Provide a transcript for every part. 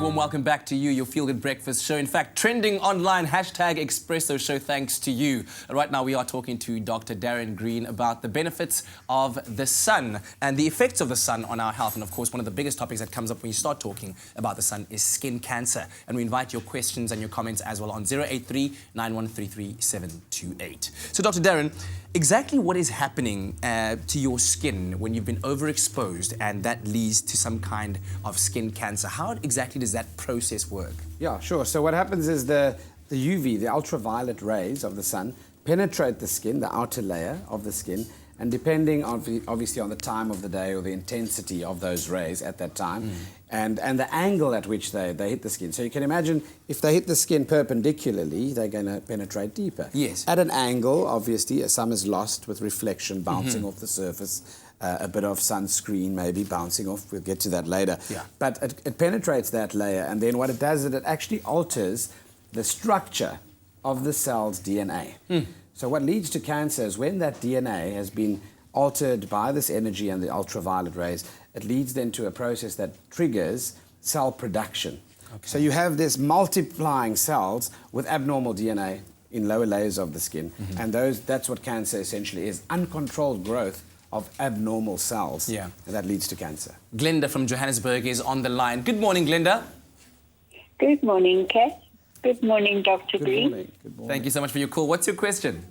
warm welcome back to you, your Feel Good Breakfast show. In fact, trending online, #Expresso show thanks to you. Right now we are talking to Dr. Darren Green about the benefits of the sun and the effects of the sun on our health. And of course, one of the biggest topics that comes up when you start talking about the sun is skin cancer. And we invite your questions and your comments as well on 083 9133 728. So Dr. Darren, exactly what is happening to your skin when you've been overexposed and that leads to some kind of skin cancer? How exactly does that process work? Yeah, sure. So what happens is the UV, the ultraviolet rays of the sun, penetrate the skin, the outer layer of the skin, and depending on, obviously on the time of the day or the intensity of those rays at that time, and the angle at which they hit the skin. So you can imagine if they hit the skin perpendicularly, they're going to penetrate deeper. Yes. At an angle, obviously, some is lost with reflection bouncing off the surface, a bit of sunscreen maybe bouncing off. We'll get to that later. Yeah. But it penetrates that layer, and then what it does is it actually alters the structure of the cell's DNA. So what leads to cancer is when that DNA has been altered by this energy and the ultraviolet rays, it leads then to a process that triggers cell production. Okay. So you have this multiplying cells with abnormal DNA in lower layers of the skin, and that's what cancer essentially is, uncontrolled growth of abnormal cells, and that leads to cancer. Glenda from Johannesburg is on the line. Good morning, Glenda. Good morning, Kat. Good morning, Dr. Green. Good morning. Thank you so much for your call. What's your question?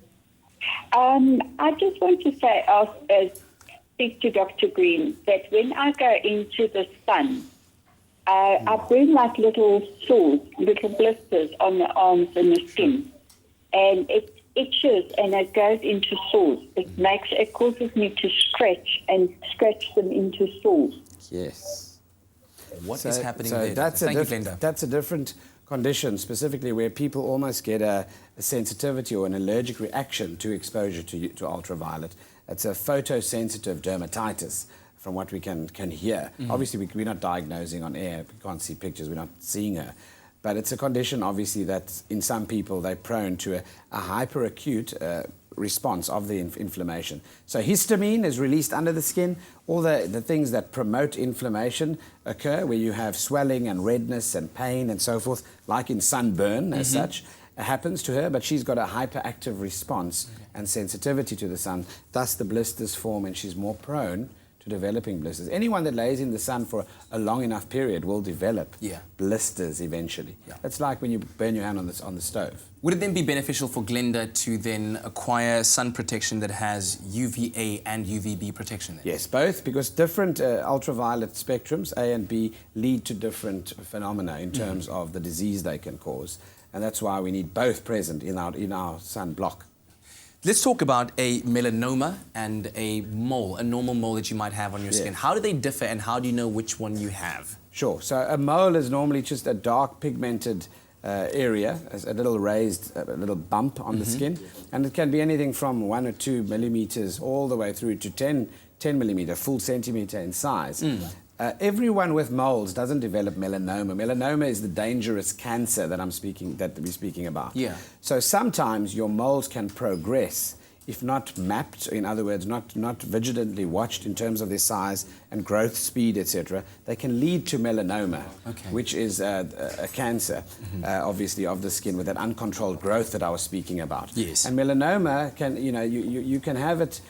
I just want to say, speak to Dr. Green, that when I go into the sun, I burn like little sores, little blisters on the arms and the skin, and it itches and it goes into sores. It causes me to scratch them into sores. Yes. What is happening so there? That's Thank you, Glenda. That's a different condition, specifically where people almost get a sensitivity or an allergic reaction to exposure to ultraviolet. It's a photosensitive dermatitis, from what we can hear. Obviously, we're not diagnosing on air. We can't see pictures. We're not seeing her. But it's a condition, obviously, that in some people, they're prone to a hyperacute response of the inflammation. So histamine is released under the skin. All the things that promote inflammation occur, where you have swelling and redness and pain and so forth, like in sunburn as such. Happens to her, but she's got a hyperactive response and sensitivity to the sun. Thus, the blisters form, and she's more prone to developing blisters. Anyone that lays in the sun for a long enough period will develop blisters eventually. It's like when you burn your hand on the stove. Would it then be beneficial for Glenda to then acquire sun protection that has UVA and UVB protection then? Yes, both, because different ultraviolet spectrums, A and B, lead to different phenomena in terms of the disease they can cause. And that's why we need both present in our sun block. Let's talk about a melanoma and a mole, a normal mole that you might have on your skin. How do they differ, and how do you know which one you have? Sure. So a mole is normally just a dark pigmented area, a little raised, a little bump on the skin. And it can be anything from 1 or 2 millimeters all the way through to 10 millimeter, full centimeter in size. Everyone with moles doesn't develop melanoma. Melanoma is the dangerous cancer that we're speaking about. So sometimes your moles can progress if not mapped, in other words, not vigilantly watched in terms of their size and growth speed, etc. They can lead to melanoma, which is a cancer, obviously, of the skin with that uncontrolled growth that I was speaking about. And melanoma can, you can have it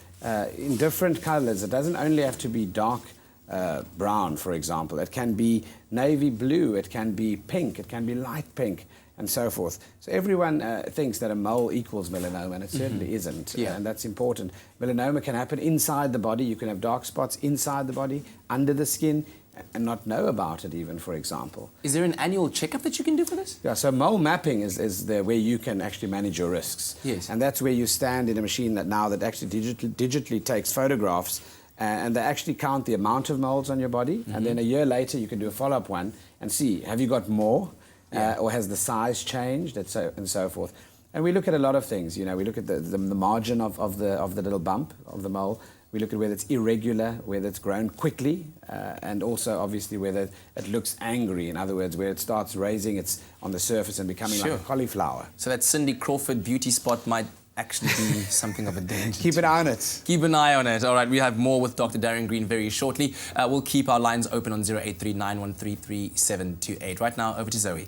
in different colors. It doesn't only have to be dark brown, for example. It can be navy blue, it can be pink, it can be light pink, and so forth. So everyone thinks that a mole equals melanoma, and it certainly isn't, and that's important. Melanoma can happen inside the body. You can have dark spots inside the body, under the skin, and not know about it even, for example. Is there an annual checkup that you can do for this? Yeah, so mole mapping is where you can actually manage your risks. And that's where you stand in a machine that actually digitally takes photographs, and they actually count the amount of moles on your body, and then a year later you can do a follow-up one and see, have you got more, or has the size changed, and so forth. And we look at a lot of things. We look at the margin of the little bump of the mole. We look at whether it's irregular, whether it's grown quickly, and also obviously whether it looks angry. In other words, where it starts raising its on the surface and becoming like a cauliflower. So that Cindy Crawford beauty spot might actually be something of a danger. Keep an eye on it. Keep an eye on it. All right, we have more with Dr. Darren Green very shortly. We'll keep our lines open on 0839133728. Right now, over to Zoe.